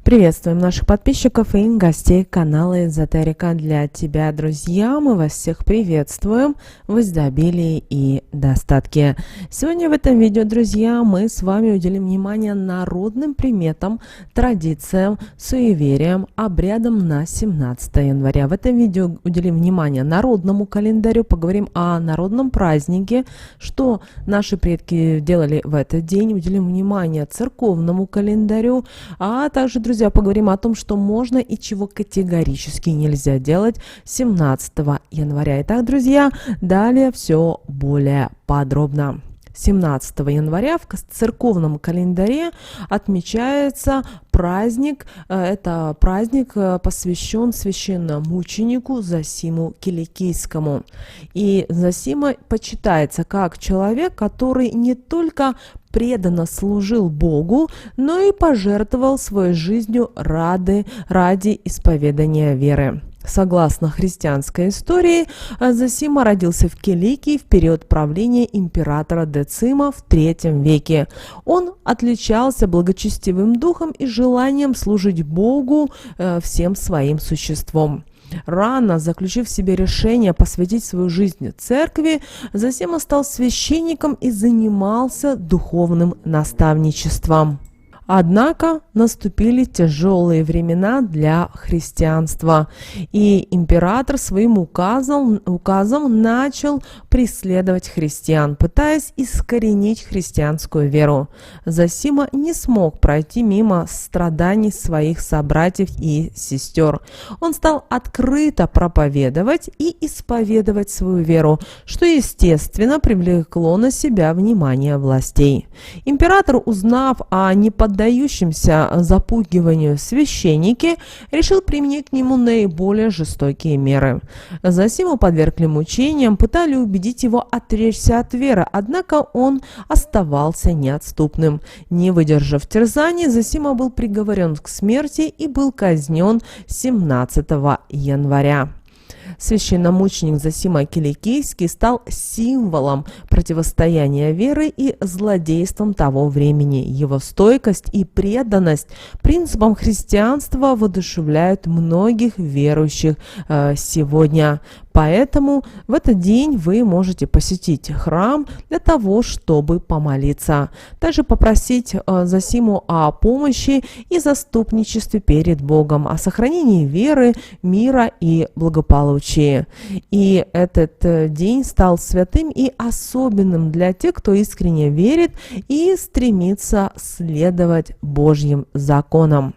Приветствуем наших подписчиков и гостей канала Эзотерика для тебя, друзья. Мы вас всех приветствуем в изобилии и достатке. Сегодня в этом видео, друзья, мы с вами уделим внимание народным приметам, традициям, суевериям, обрядам на 17 января. В этом видео уделим внимание народному календарю, поговорим о народном празднике, что наши предки делали в этот день, уделим внимание церковному календарю, а также, друзья, поговорим о том, что можно и чего категорически нельзя делать 17 января. Итак, друзья, далее все более подробно. 17 января в церковном календаре отмечается праздник. Это праздник посвящен священномученику Зосиму Киликийскому. И Зосима почитается как человек, который не только преданно служил Богу, но и пожертвовал своей жизнью ради исповедания веры. Согласно христианской истории, Зосима родился в Киликии в период правления императора Децима в III веке. Он отличался благочестивым духом и желанием служить Богу всем своим существом. Рано заключив в себе решение посвятить свою жизнь церкви, Зосима стал священником и занимался духовным наставничеством. Однако наступили тяжелые времена для христианства, и император своим указом начал преследовать христиан, пытаясь искоренить христианскую веру. Зосима не смог пройти мимо страданий своих собратьев и сестер. Он стал открыто проповедовать и исповедовать свою веру, что, естественно, привлекло на себя внимание властей. Император, узнав о неподдающемся запугиванию священнике, решил применить к нему наиболее жестокие меры. Зосиму подвергли мучениям, пытали убедить его отречься от веры, однако он оставался неотступным. Не выдержав терзаний, Зосима был приговорен к смерти и был казнен 17 января. Священномученик Зосима Киликийский стал символом противостояния веры и злодейством того времени. Его стойкость и преданность принципам христианства воодушевляют многих верующих сегодня. Поэтому в этот день вы можете посетить храм для того, чтобы помолиться. Также попросить Зосиму о помощи и заступничестве перед Богом, о сохранении веры, мира и благополучия. И этот день стал святым и особенным для тех, кто искренне верит и стремится следовать Божьим законам.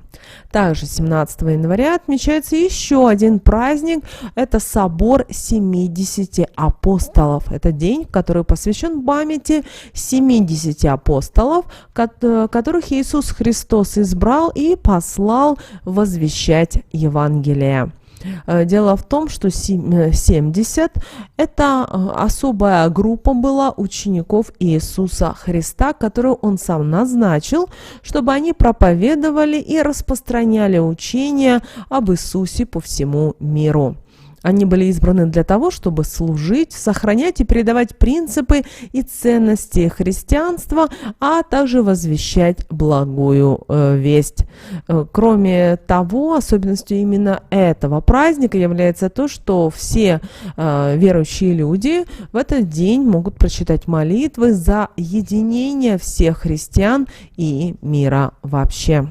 Также 17 января отмечается еще один праздник. Это собор 70 апостолов. Это день, который посвящен памяти 70 апостолов, которых Иисус Христос избрал и послал возвещать Евангелие. Дело в том, что 70 – это особая группа была учеников Иисуса Христа, которую Он сам назначил, чтобы они проповедовали и распространяли учения об Иисусе по всему миру. Они были избраны для того, чтобы служить, сохранять и передавать принципы и ценности христианства, а также возвещать благую весть. Кроме того, особенностью именно этого праздника является то, что все верующие люди в этот день могут прочитать молитвы за единение всех христиан и мира вообще.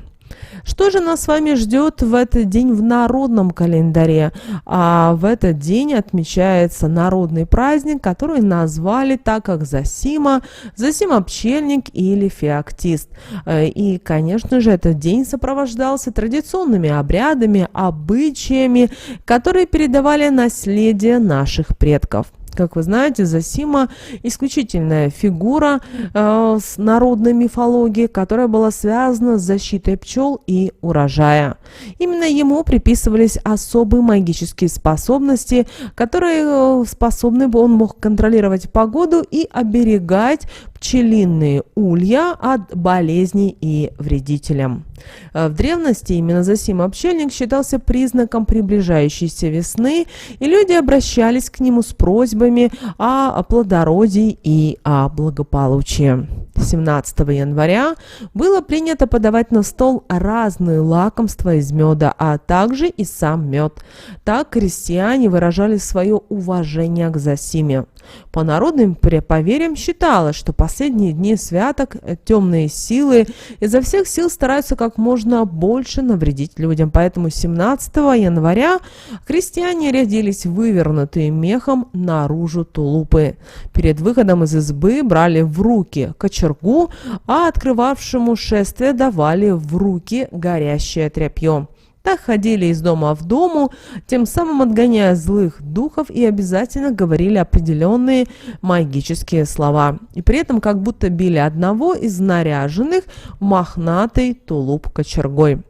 Что же нас с вами ждет в этот день в народном календаре? В этот день отмечается народный праздник, который назвали так, как Зосима, Зосима-пчельник или Феоктист. И, конечно же, этот день сопровождался традиционными обрядами, обычаями, которые передавали наследие наших предков. Как вы знаете, Зосима – исключительная фигура с народной мифологией, которая была связана с защитой пчел и урожая. Именно ему приписывались особые магические способности, которые он мог контролировать погоду и оберегать пчелиные улья от болезней и вредителям. В древности именно Зосима-пчельник считался признаком приближающейся весны, и люди обращались к нему с просьбами о плодородии и о благополучии. 17 января было принято подавать на стол разные лакомства из меда, а также и сам мед. Так крестьяне выражали свое уважение к Зосиме. По народным поверьям считалось, что последние дни святок темные силы изо всех сил стараются как можно больше навредить людям, поэтому 17 января крестьяне рядились вывернутые мехом наружу тулупы. Перед выходом из избы брали в руки кочергу, а открывавшему шествие давали в руки горящее тряпье. Так ходили из дома в дому, тем самым отгоняя злых духов, и обязательно говорили определенные магические слова. И при этом как будто били одного из наряженных мохнатой тулуп кочергой.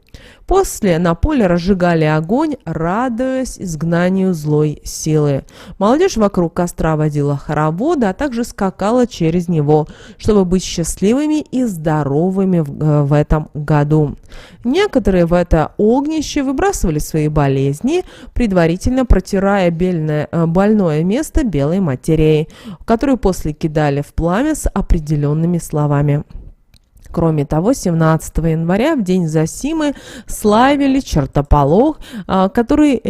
После на поле разжигали огонь, радуясь изгнанию злой силы. Молодежь вокруг костра водила хороводы, а также скакала через него, чтобы быть счастливыми и здоровыми в этом году. Некоторые в это огнище выбрасывали свои болезни, предварительно протирая больное место белой материей, которую после кидали в пламя с определенными словами. Кроме того, 17 января, в день Зосимы, славили чертополох, который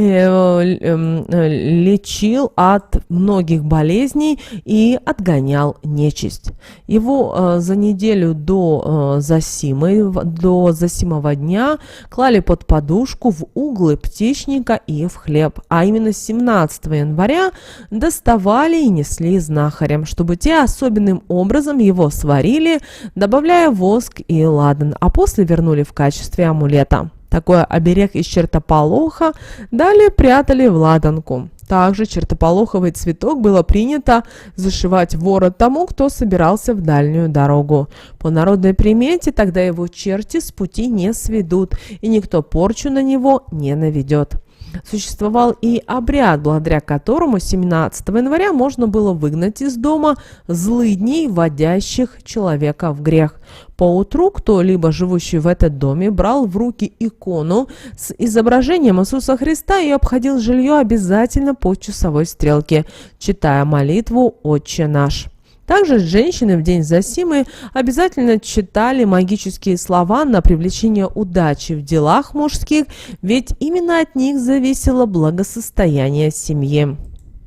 лечил от многих болезней и отгонял нечисть. Его за неделю до Зосимого дня клали под подушку в углы птичника и в хлеб, а именно 17 января доставали и несли знахарям, чтобы те особенным образом его сварили, добавляя воск и ладан, а после вернули в качестве амулета. Такой оберег из чертополоха далее прятали в ладанку. Также чертополоховый цветок было принято зашивать в ворот тому, кто собирался в дальнюю дорогу. По народной примете тогда его черти с пути не сведут, и никто порчу на него не наведет. Существовал и обряд, благодаря которому 17 января можно было выгнать из дома злыдней, вводящих человека в грех. Поутру кто-либо, живущий в этом доме, брал в руки икону с изображением Иисуса Христа и обходил жилье обязательно по часовой стрелке, читая молитву «Отче наш». Также женщины в день Зосимы обязательно читали магические слова на привлечение удачи в делах мужских, ведь именно от них зависело благосостояние семьи.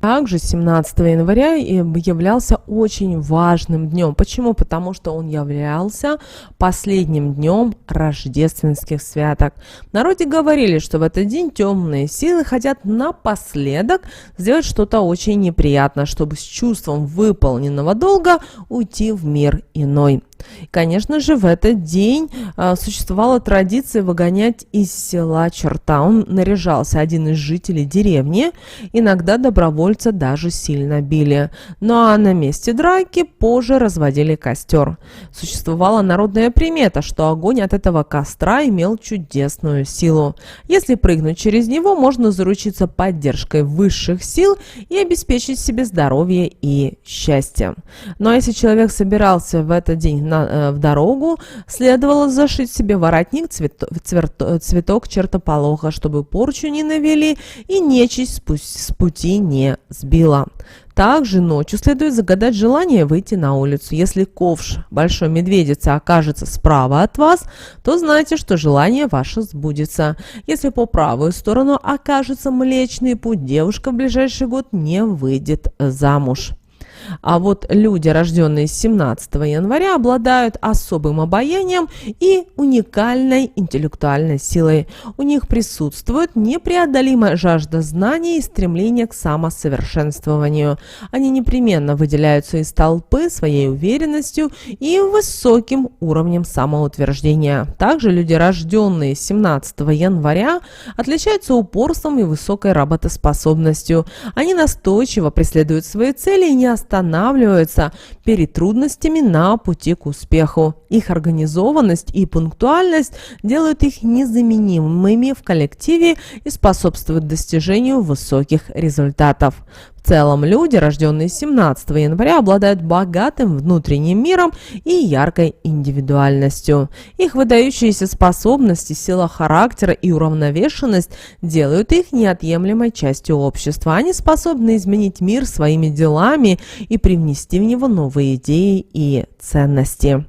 Также 17 января являлся очень важным днем. Почему? Потому что он являлся последним днем рождественских святок. В народе говорили, что в этот день темные силы хотят напоследок сделать что-то очень неприятное, чтобы с чувством выполненного долга уйти в мир иной. Конечно же, в этот день существовала традиция выгонять из села черта. Он наряжался один из жителей деревни, иногда добровольца даже сильно били. Ну а на месте драки позже разводили костер. Существовала народная примета, что огонь от этого костра имел чудесную силу. Если прыгнуть через него, можно заручиться поддержкой высших сил и обеспечить себе здоровье и счастье. Ну а если человек собирался в этот день в дорогу, следовало зашить себе воротник цветок чертополоха, чтобы порчу не навели и нечисть с пути не сбила. Также ночью следует загадать желание выйти на улицу. Если ковш большой медведицы окажется справа от вас, то знайте, что желание ваше сбудется. Если по правую сторону окажется Млечный Путь, девушка в ближайший год не выйдет замуж. А вот люди, рожденные 17 января, обладают особым обаянием и уникальной интеллектуальной силой. У них присутствует непреодолимая жажда знаний и стремление к самосовершенствованию. Они непременно выделяются из толпы своей уверенностью и высоким уровнем самоутверждения. Также люди, рожденные 17 января, отличаются упорством и высокой работоспособностью. Они настойчиво преследуют свои цели и не останавливаются перед трудностями на пути к успеху. Их организованность и пунктуальность делают их незаменимыми в коллективе и способствуют достижению высоких результатов. В целом, люди, рожденные 17 января, обладают богатым внутренним миром и яркой индивидуальностью. Их выдающиеся способности, сила характера и уравновешенность делают их неотъемлемой частью общества. Они способны изменить мир своими делами и привнести в него новые идеи и ценности.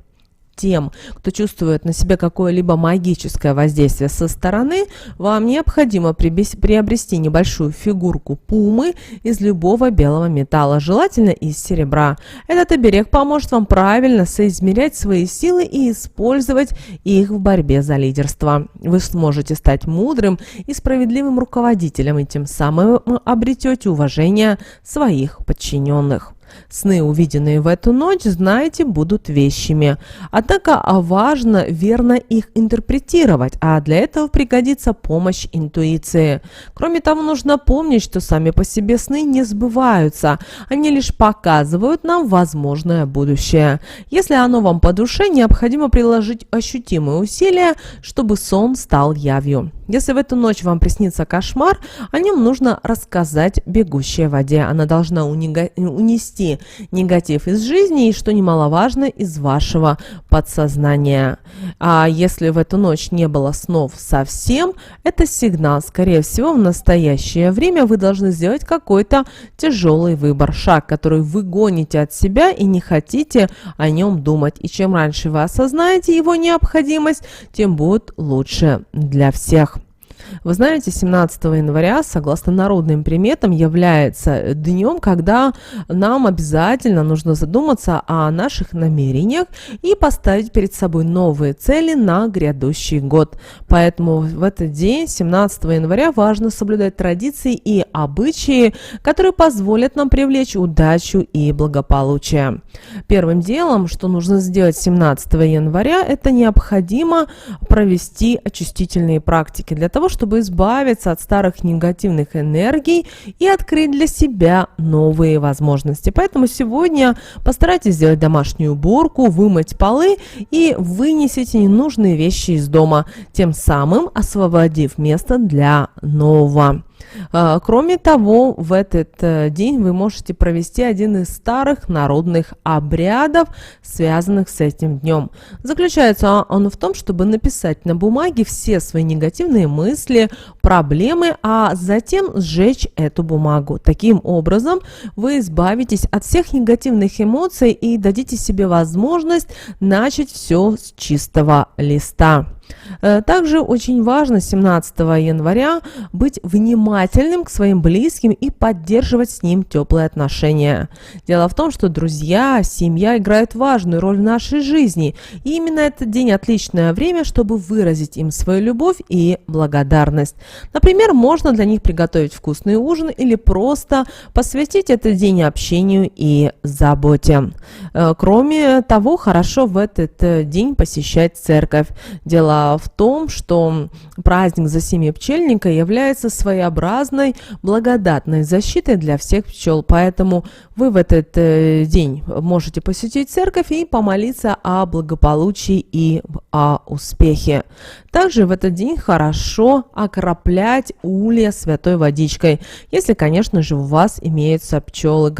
Тем, кто чувствует на себе какое-либо магическое воздействие со стороны, вам необходимо приобрести небольшую фигурку пумы из любого белого металла, желательно из серебра. Этот оберег поможет вам правильно соизмерять свои силы и использовать их в борьбе за лидерство. Вы сможете стать мудрым и справедливым руководителем и тем самым обретете уважение своих подчиненных. Сны, увиденные в эту ночь, знаете, будут вещими. Однако важно верно их интерпретировать, а для этого пригодится помощь интуиции. Кроме того, нужно помнить, что сами по себе сны не сбываются. Они лишь показывают нам возможное будущее. Если оно вам по душе, необходимо приложить ощутимые усилия, чтобы сон стал явью. Если в эту ночь вам приснится кошмар, о нем нужно рассказать бегущей воде. Она должна унести негатив из жизни и, что немаловажно, из вашего подсознания. А если в эту ночь не было снов совсем, это сигнал. Скорее всего, в настоящее время вы должны сделать какой-то тяжелый выбор, шаг, который вы гоните от себя и не хотите о нем думать. И чем раньше вы осознаете его необходимость, тем будет лучше для всех. Вы знаете, 17 января, согласно народным приметам, является днем, когда нам обязательно нужно задуматься о наших намерениях и поставить перед собой новые цели на грядущий год. Поэтому в этот день, 17 января, важно соблюдать традиции и обычаи, которые позволят нам привлечь удачу и благополучие. Первым делом, что нужно сделать 17 января, это необходимо провести очистительные практики для того, чтобы избавиться от старых негативных энергий и открыть для себя новые возможности. Поэтому сегодня постарайтесь сделать домашнюю уборку, вымыть полы и вынесите ненужные вещи из дома, тем самым освободив место для нового. Кроме того, в этот день вы можете провести один из старых народных обрядов, связанных с этим днем. Заключается он в том, чтобы написать на бумаге все свои негативные мысли, проблемы, а затем сжечь эту бумагу. Таким образом, вы избавитесь от всех негативных эмоций и дадите себе возможность начать все с чистого листа. Также очень важно 17 января быть внимательным к своим близким и поддерживать с ним теплые отношения. Дело в том, что друзья, семья играют важную роль в нашей жизни. И именно этот день отличное время, чтобы выразить им свою любовь и благодарность. Например, можно для них приготовить вкусный ужин или просто посвятить этот день общению и заботе. Кроме того, хорошо в этот день посещать церковь. Дело в том, что праздник Засимья-Пчельника является своеобразной благодатной защитой для всех пчел, поэтому вы в этот день можете посетить церковь и помолиться о благополучии и о успехе. Также в этот день хорошо окроплять улья святой водичкой, если, конечно же, у вас имеются пчелы.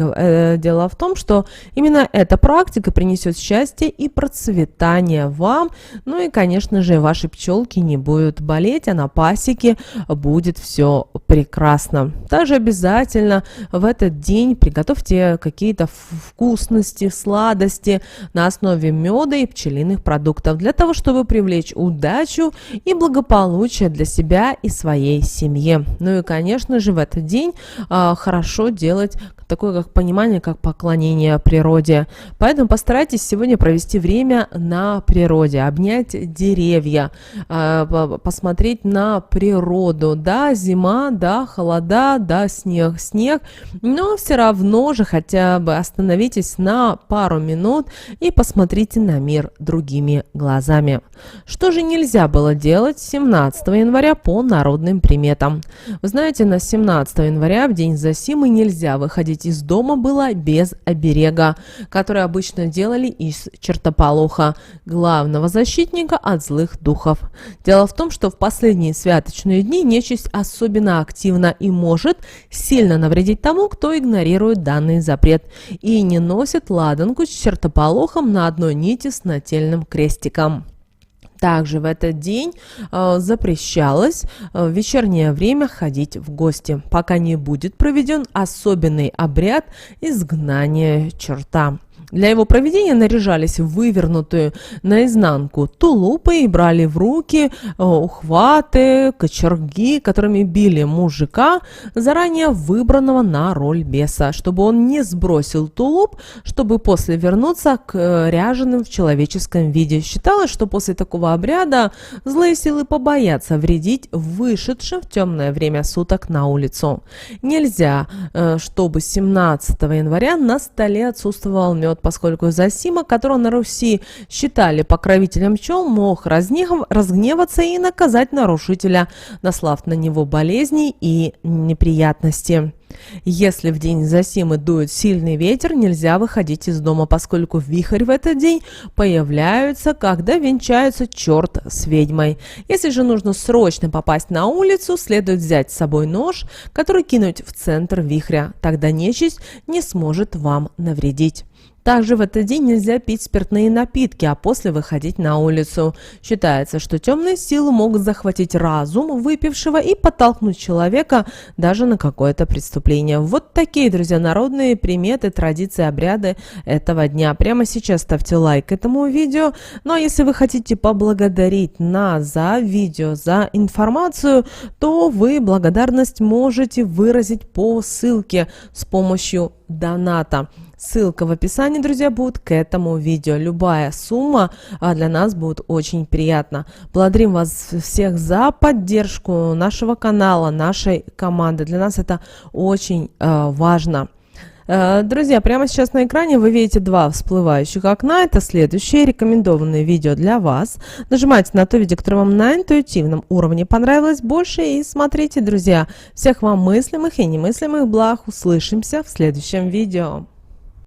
Дело в том, что именно эта практика принесет счастье и процветание вам, ну и, конечно же, ваши пчелки не будут болеть, а на пасеке будет все прекрасно. Также обязательно в этот день приготовьте какие-то вкусности, сладости на основе меда и пчелиных продуктов для того, чтобы привлечь удачу и благополучие для себя и своей семьи. Ну и, конечно же, в этот день хорошо делать такое как понимание, как поклонение природе. Поэтому постарайтесь сегодня провести время на природе, обнять деревья, посмотреть на природу. Да, зима, да, холода, да, снег, но все равно же хотя бы остановитесь на пару минут и посмотрите на мир другими глазами. Что же нельзя было делать 17 января по народным приметам? Вы знаете, на 17 января, в день Засимы, нельзя выходить из дома было без оберега, который обычно делали из чертополоха, главного защитника от злых духов. духов. Дело в том, что в последние святочные дни нечисть особенно активна и может сильно навредить тому, кто игнорирует данный запрет и не носит ладанку с чертополохом на одной нити с нательным крестиком. Также в этот день запрещалось в вечернее время ходить в гости, пока не будет проведен особенный обряд изгнания черта. Для его проведения наряжались в вывернутую наизнанку тулупы и брали в руки ухваты, кочерги, которыми били мужика, заранее выбранного на роль беса, чтобы он не сбросил тулуп, чтобы после вернуться к ряженым в человеческом виде. Считалось, что после такого обряда злые силы побоятся вредить вышедшим в темное время суток на улицу. Нельзя, чтобы 17 января на столе отсутствовал мед, поскольку Зосима, которого на Руси считали покровителем пчел, мог разгневаться и наказать нарушителя, наслав на него болезни и неприятности. Если в день Зосимы дует сильный ветер, нельзя выходить из дома, поскольку вихрь в этот день появляется, когда венчается черт с ведьмой. Если же нужно срочно попасть на улицу, следует взять с собой нож, который кинуть в центр вихря. Тогда нечисть не сможет вам навредить. Также в этот день нельзя пить спиртные напитки, а после выходить на улицу. Считается, что темные силы могут захватить разум выпившего и подтолкнуть человека даже на какое-то преступление. Вот такие, друзья, народные приметы, традиции, обряды этого дня. Прямо сейчас ставьте лайк этому видео. Ну а если вы хотите поблагодарить нас за видео, за информацию, то вы благодарность можете выразить по ссылке с помощью доната. Ссылка в описании, друзья, будет к этому видео. Любая сумма для нас будет очень приятна. Благодарим вас всех за поддержку нашего канала, нашей команды. Для нас это очень важно. Друзья, прямо сейчас на экране вы видите два всплывающих окна. Это следующее рекомендованное видео для вас. Нажимайте на то видео, которое вам на интуитивном уровне понравилось больше, и смотрите, друзья. Всех вам мыслимых и немыслимых благ. Услышимся в следующем видео.